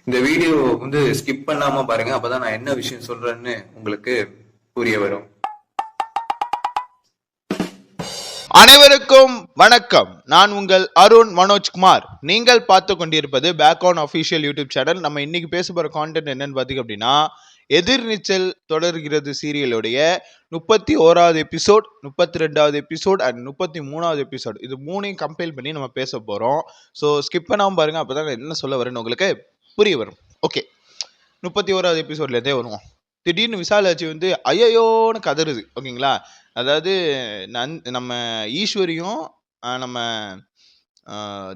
இந்த video skip பண்ணாம பாருங்க. அப்பதான் நான் என்ன விஷயம் சொல்றேன்னு உங்களுக்கு புரிய வரும். அனைவருக்கும் வணக்கம். நான் உங்கள் அருண் மனோஜ்குமார். நீங்கள் பார்த்து கொண்டிருப்பது பேக்ஆன் அஃபிஷியல் யூடியூப் சேனல். நம்ம இன்னைக்கு பேச போற கான்டென்ட் என்னன்னு பாத்தீங்க அப்படின்னா, எதிர்நீச்சல் தொடர்கிறது சீரியலுடைய 31வது எபிசோட், 32வது எபிசோட் அண்ட் 33வது எபிசோட். இது மூணையும் கம்பைல் பண்ணி நம்ம பேச போறோம். ஸோ ஸ்கிப் பண்ணாம பாருங்க, அப்பதான் என்ன சொல்ல வரேன்னு உங்களுக்கு புரிய வரும். ஓகே, 31வது எபிசோட்லேருந்தே வருவோம். திடீர்னு விசாலாட்சி ஐயோன்னு கதறுது. ஓகேங்களா, அதாவது நம்ம ஈஸ்வரியும் நம்ம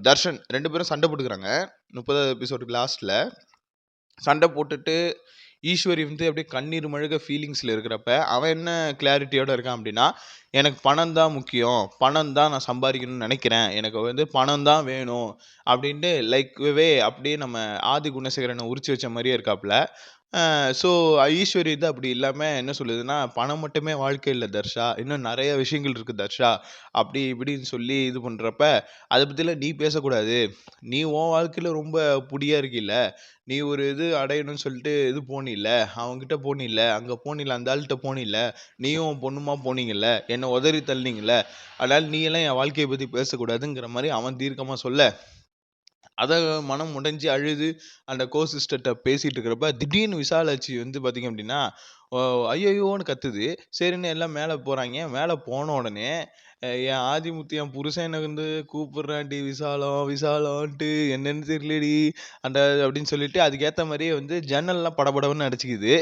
தர்ஷன் 2 பேரும் சண்டை போட்டுக்கிறாங்க. 30வது எபிசோடுக்கு லாஸ்ட்ல சண்டை போட்டுட்டு ஈஸ்வரி அப்படியே கண்ணீர் மழுக ஃபீலிங்ஸில் இருக்கிறப்ப அவன் என்ன கிளாரிட்டியோட இருக்கான் அப்படின்னா, எனக்கு பணம் தான் முக்கியம், பணம் தான் நான் சம்பாதிக்கணும்னு நினைக்கிறேன், எனக்கு பணம் தான் வேணும் அப்படின்ட்டு லைக்வே அப்படியே நம்ம ஆதி குணசேகரனை உரிச்சு வச்ச மாதிரியே இருக்காப்புல. ஸோ ஈஸ்வரி அப்படி இல்லாமல் என்ன சொல்லுதுன்னா, பணம் மட்டுமே வாழ்க்கை இல்லை தர்ஷா, இன்னும் நிறைய விஷயங்கள் இருக்குது தர்ஷா, அப்படி இப்படின்னு சொல்லி இது பண்ணுறப்ப அதை பற்றிலாம் நீ பேசக்கூடாது, நீ உன் வாழ்க்கையில் ரொம்ப புடியாக இருக்கில்ல, நீ ஒரு இது அடையணும்னு சொல்லிட்டு இது போனில்ல, அவங்ககிட்ட போனில்ல, அங்கே போனில்ல, அந்த ஆள்கிட்ட போனில்ல, நீயும் பொண்ணுமா போனீங்கல்ல, என்னை உதறி தள்ளினீங்கல்ல, அதனால் நீ எல்லாம் என் வாழ்க்கையை பற்றி பேசக்கூடாதுங்கிற மாதிரி அவன் தீர்க்கமாக சொல்ல, அதை மனம் உடைஞ்சு அழுது அந்த கோ சிஸ்டர்கிட்ட பேசிட்டு இருக்கிறப்ப திடீர்னு விசாலாட்சி பார்த்தீங்க அப்படின்னா ஐயோன்னு கத்துது. சரின்னு எல்லாம் மேலே போகிறாங்க. மேலே போன உடனே என் ஆதிமுத்து என் புருஷன் எனக்கு கூப்பிடுறான்டி விசாலம் விசாலம்ன்ட்டு, என்னன்னு தெரியலடி அந்த அப்படின்னு சொல்லிட்டு அதுக்கேற்ற மாதிரியே ஜன்னல்லாம் படபடன்னு அடிச்சுக்குது.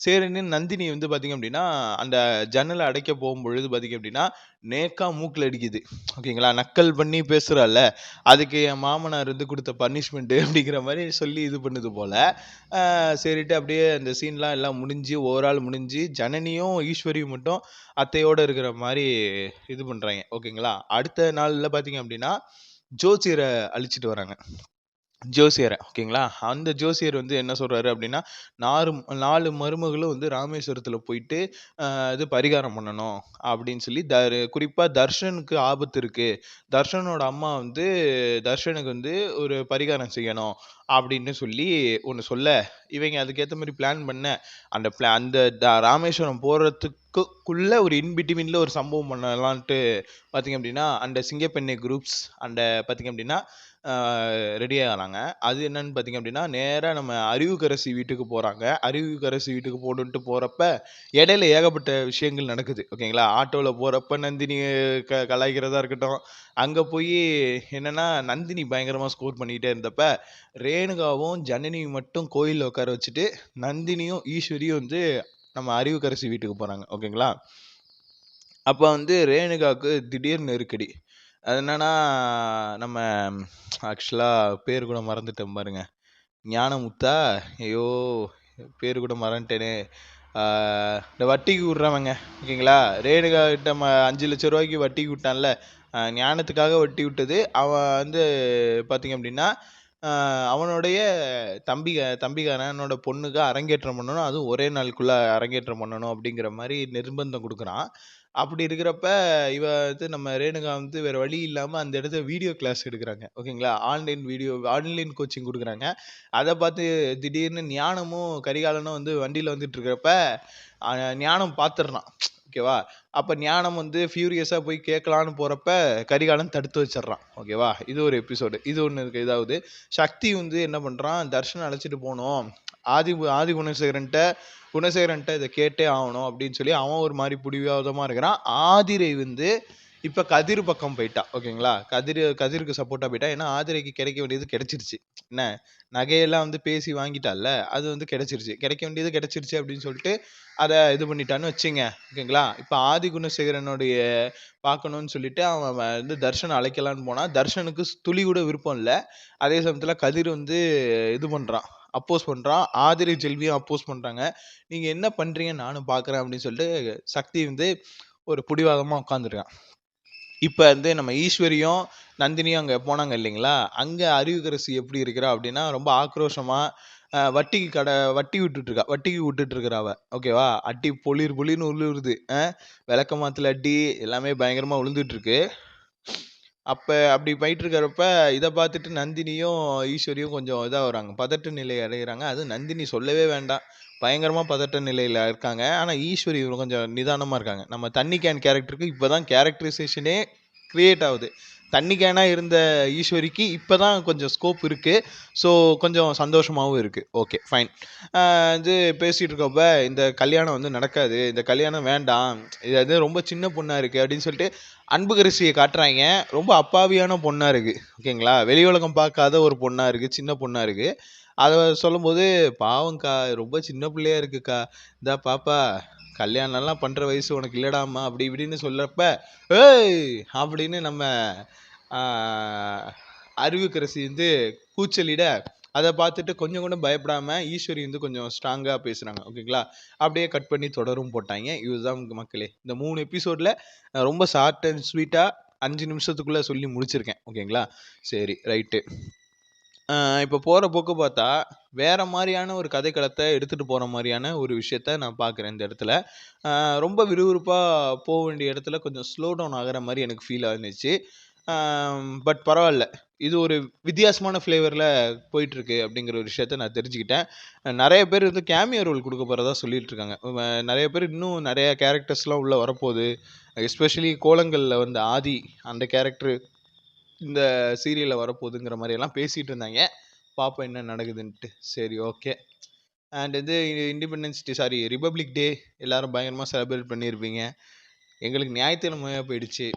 சரின்னு நந்தினி பார்த்தீங்க அப்படின்னா அந்த ஜன்னலை அடைக்க போகும்பொழுது பார்த்தீங்க அப்படின்னா நேக்கா மூக்கில் அடிக்குது. ஓகேங்களா, நக்கல் பண்ணி பேசுகிறாள்ல, அதுக்கு என் மாமனார் கொடுத்த பனிஷ்மெண்ட்டு அப்படிங்கிற மாதிரி சொல்லி இது பண்ணுது போல. சரிட்டு அப்படியே அந்த சீன்லாம் எல்லாம் முடிஞ்சு ஓவரால் முடிஞ்சு ஜனனியும் ஈஸ்வரியும் மட்டும் அத்தையோடு இருக்கிற மாதிரி இது பண்ணுறாங்க. ஓகேங்களா, அடுத்த நாளில் பார்த்தீங்க அப்படின்னா ஜோசியரை அழிச்சிட்டு வராங்க. ஜோசியரை. ஓகேங்களா, அந்த ஜோசியர் என்ன சொல்றாரு அப்படின்னா, 4 மருமகளும் ராமேஸ்வரத்தில் போயிட்டு இது பரிகாரம் பண்ணணும் அப்படின்னு சொல்லி குறிப்பாக தர்ஷனுக்கு ஆபத்து இருக்கு, தர்ஷனோட அம்மா தர்ஷனுக்கு ஒரு பரிகாரம் செய்யணும் அப்படின்னு சொல்லி ஒன்று சொல்ல, இவங்க அதுக்கேற்ற மாதிரி பிளான் பண்ண அந்த ராமேஸ்வரம் போகிறதுக்குள்ள ஒரு இன்பிட்வீனில் ஒரு சம்பவம் பண்ணலான்ட்டு பார்த்தீங்க அப்படின்னா அந்த சிங்கப்பெண்ணை குரூப்ஸ் அந்த பார்த்தீங்க அப்படின்னா ரெடி ஆகிறாங்க. அது என்னன்னு பார்த்தீங்க அப்படின்னா, நேராக நம்ம அறிவுக்கரசி வீட்டுக்கு போகிறாங்க. அறிவுக்கரசி வீட்டுக்கு போட்டுட்டு போகிறப்ப இடையில ஏகப்பட்ட விஷயங்கள் நடக்குது. ஓகேங்களா, ஆட்டோவில் போகிறப்ப நந்தினி கலாய்க்கிறதா இருக்கட்டும், அங்கே போய் என்னென்னா நந்தினி பயங்கரமாக ஸ்கோர் பண்ணிக்கிட்டே இருந்தப்ப ரேணுகாவும் ஜனனியும் மட்டும் கோயிலில் உட்கார வச்சுட்டு நந்தினியும் ஈஸ்வரியும் நம்ம அறிவுக்கரசி வீட்டுக்கு போகிறாங்க. ஓகேங்களா, அப்போ ரேணுகாவுக்கு திடீர் நெருக்கடி. அது என்னன்னா, நம்ம ஆக்சுவலாக பேர் கூட மறந்துட்டேன் பாருங்க, ஞானமுத்தா, ஐயோ பேர் கூட மறந்துட்டேனே, இந்த வட்டிக்கு விட்றவங்க. ஓகேங்களா, ரேணுகா கிட்ட 5 லட்ச ரூபாய்க்கு வட்டிக்கு விட்டான்ல, ஞானத்துக்காக வட்டி விட்டது. அவன் பார்த்தீங்க அப்படின்னா அவனுடைய தம்பிக்காரனோட பொண்ணுக்கு அரங்கேற்றம் பண்ணணும், அதுவும் ஒரே நாளுக்குள்ள அரங்கேற்றம் பண்ணணும் அப்படிங்கிற மாதிரி நிர்பந்தம் கொடுக்குறான். அப்படி இருக்கிறப்ப இவ நம்ம ரேணுகா வேற வழி இல்லாம அந்த இடத்துல வீடியோ கிளாஸ் எடுக்கிறாங்க. ஓகேங்களா, ஆன்லைன் கோச்சிங் கொடுக்குறாங்க. அதை பார்த்து திடீர்னு ஞானமும் கரிகாலனும் வண்டியில வந்துட்டு இருக்கிறப்ப ஞானம் பார்த்துடுறான். ஓகேவா, அப்ப ஞானம் ஃபியூரியஸா போய் கேட்கலான்னு போறப்ப கரிகாலன் தடுத்து வச்சிடறான். ஓகேவா, இது ஒரு எபிசோடு. இது ஒன்று இருக்கு. இதாவது சக்தி என்ன பண்றான், தர்ஷன் அழைச்சிட்டு போனோம், ஆதி குணசேகரன்ட்ட இதை கேட்டே ஆகணும் அப்படின்னு சொல்லி அவன் ஒரு மாதிரி புடிவாதமா இருக்கிறான். ஆதிரை இப்ப கதிர் பக்கம் போயிட்டா. ஓகேங்களா, கதிருக்கு சப்போர்ட்டா போயிட்டா. ஏன்னா ஆதிரைக்கு கிடைக்க வேண்டியது கிடைச்சிருச்சு. என்ன, நகையெல்லாம் பேசி வாங்கிட்டால, அது கிடைச்சிருச்சு, கிடைக்க வேண்டியது கிடைச்சிருச்சு அப்படின்னு சொல்லிட்டு அதை இது பண்ணிட்டான்னு வச்சுங்க. ஓகேங்களா, இப்ப ஆதி குணசேகரனுடைய பார்க்கணும்னு சொல்லிட்டு அவன் தர்ஷனை அழைக்கலான்னு போனா தர்ஷனுக்கு துளி கூட விருப்பம் இல்லை. அதே சமயத்துல கதிர் இது பண்றான், அப்போஸ் பண்றான். ஆதிரை செல்வியும் அப்போஸ் பண்றாங்க. நீங்க என்ன பண்றீங்க நானும் பாக்குறேன் அப்படின்னு சொல்லிட்டு சக்தி ஒரு புடிவாதமா உட்காந்துருக்கான். இப்ப நம்ம ஈஸ்வரியும் நந்தினியும் அங்க போனாங்க இல்லைங்களா, அங்க அறிவுக்கரசி எப்படி இருக்கிறா அப்படின்னா ரொம்ப ஆக்ரோஷமா வட்டிக்கு விட்டுட்டு இருக்கிறா அவ. ஓகேவா, அட்டி பொலிர்னு உள்ளுருது, விளக்க மாத்துல அட்டி எல்லாமே பயங்கரமா விழுந்துட்டு இருக்கு. அப்படி போயிட்டு இருக்கிறப்ப இதை பார்த்துட்டு நந்தினியும் ஈஸ்வரியும் கொஞ்சம் இதாகிறாங்க, பதட்ட நிலை அடைகிறாங்க. அது நந்தினி சொல்லவே வேண்டாம், பயங்கரமாக பதட்ட நிலையில் இருக்காங்க. ஆனால் ஈஸ்வரி கொஞ்சம் நிதானமாக இருக்காங்க. நம்ம தண்ணி கேன் கேரக்டருக்கு இப்போ தான் கேரக்டரைசேஷனே க்ரியேட் ஆகுது. தண்ணி கேனாக இருந்த ஈஸ்வரிக்கு இப்போ தான் கொஞ்சம் ஸ்கோப் இருக்குது. ஸோ கொஞ்சம் சந்தோஷமாகவும் இருக்குது. Okay fine. இது பேசிகிட்டு இருக்கப்ப இந்த கல்யாணம் வந்து நடக்காது, இந்த கல்யாணம் வேண்டாம், இது அது ரொம்ப சின்ன பொண்ணாக இருக்குது அப்படின்னு சொல்லிட்டு அன்புகரிசியை காட்டுறாங்க. ரொம்ப அப்பாவியான பொண்ணாக இருக்குது. ஓகேங்களா, வெளி உலகம் பார்க்காத ஒரு பொண்ணாக இருக்குது, சின்ன பொண்ணாக இருக்குது. அதை சொல்லும்போது பாவம்க்கா ரொம்ப சின்ன பிள்ளையா இருக்குக்கா, இந்த பாப்பா கல்யாணம்லாம் பண்ணுற வயசு உனக்கு இல்லடாமா அப்படி இப்படின்னு சொல்கிறப்ப ஏய் அப்படின்னு நம்ம அறிவுக்கரசி வந்து கூச்சலிட, அதை பார்த்துட்டு கொஞ்சம் கூட பயப்படாமல் ஈஸ்வரி வந்து கொஞ்சம் ஸ்ட்ராங்காக பேசுகிறாங்க. ஓகேங்களா, அப்படியே கட் பண்ணி தொடரும் போட்டாங்க. இதுதான் மக்களே இந்த 3 எபிசோடில் ரொம்ப ஷார்ட் அண்ட் ஸ்வீட்டாக 5 நிமிஷத்துக்குள்ளே சொல்லி முடிச்சிருக்கேன். ஓகேங்களா, சரி ரைட்டு. இப்போ போகிற போக்கு பார்த்தா வேறு மாதிரியான ஒரு கதைக்களத்தை எடுத்துகிட்டு போகிற மாதிரியான ஒரு விஷயத்த நான் பார்க்குறேன் இந்த இடத்துல. ரொம்ப விறுவிறுப்பாக போக வேண்டிய இடத்துல கொஞ்சம் ஸ்லோ டவுன் ஆகிற மாதிரி எனக்கு ஃபீல் ஆகிருந்துச்சு. பட் பரவாயில்ல, இது ஒரு வித்தியாசமான ஃப்ளேவரில் போயிட்டுருக்கு அப்படிங்கிற ஒரு விஷயத்த நான் தெரிஞ்சுக்கிட்டேன். நிறைய பேர் வந்து கேமியோ ரோல் கொடுக்க போகிறதா சொல்லிட்டு இருக்காங்க. நிறைய பேர் இன்னும் நிறைய கேரக்டர்ஸ்லாம் உள்ளே வரப்போகுது. எஸ்பெஷலி கோலங்களில் வந்து ஆதி அந்த கேரக்டர் இந்த சீரியலில் வரப்போகுதுங்கிற மாதிரியெல்லாம் பேசிகிட்டு இருந்தாங்க. பார்ப்போம் என்ன நடக்குதுன்ட்டு. சரி ஓகே. அண்ட் இது இண்டிபெண்டன்ஸ் டே, சாரி ரிபப்ளிக் டே எல்லோரும் பயங்கரமாக செலிப்ரேட் பண்ணியிருப்பீங்க. எங்களுக்கு ஞாயிற்றுக்கிழமையாக போயிடுச்சு,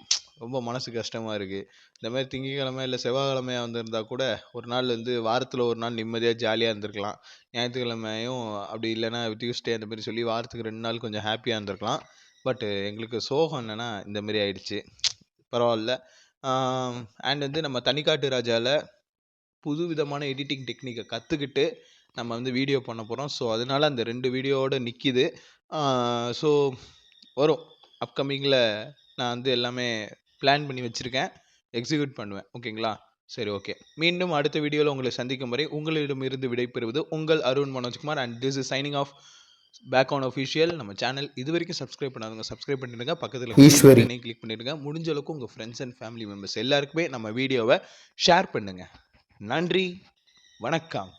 ரொம்ப மனசு கஷ்டமாக இருக்குது. இந்த மாதிரி திங்கக்கிழமை இல்லை செவ்வாய்க்கிழமையாக வந்திருந்தா கூட ஒரு நாள் வந்து வாரத்தில் ஒரு நாள் நிம்மதியாக ஜாலியாக இருந்திருக்கலாம். ஞாயிற்றுக்கிழமையும் அப்படி இல்லைன்னா டியூஸ்டே அந்த மாதிரி சொல்லி வாரத்துக்கு 2 நாள் கொஞ்சம் ஹாப்பியாக இருந்திருக்கலாம். பட்டு எங்களுக்கு சோகம் என்னென்னா இந்த மாதிரி ஆயிடுச்சு. பரவாயில்ல. அண்ட் வந்து நம்ம தனிக்காட்டு ராஜாவில் புது விதமான எடிட்டிங் டெக்னிக்கை கற்றுக்கிட்டு நம்ம வந்து வீடியோ பண்ண போகிறோம். ஸோ அதனால் அந்த 2 வீடியோவோட நிற்கிது. ஸோ வரும் அப்கமிங்கில். நான் வந்து எல்லாமே பிளான் பண்ணி வச்சுருக்கேன், எக்ஸிக்யூட் பண்ணுவேன். ஓகேங்களா, சரி ஓகே. மீண்டும் அடுத்த வீடியோவில் உங்களை சந்திக்கும் வரை உங்களிடமிருந்து விடைபெறுவது உங்கள் Arun Manojkumar. And this is signing off back on official. நம்ம சேனல் இது வரைக்கும் சப்ஸ்கிரைப் பண்ணாதவங்க சப்ஸ்கிரைப் பண்ணிடுங்க, பக்கத்தில் ஈஸ்வரி கிளிக் பண்ணிடுங்க. முடிஞ்ச அளவுக்கு உங்கள் ஃப்ரெண்ட்ஸ் அண்ட் ஃபேமிலி மெம்பர்ஸ் எல்லாருக்குமே நம்ம வீடியோவை ஷேர் பண்ணுங்கள். நன்றி, வணக்கம்.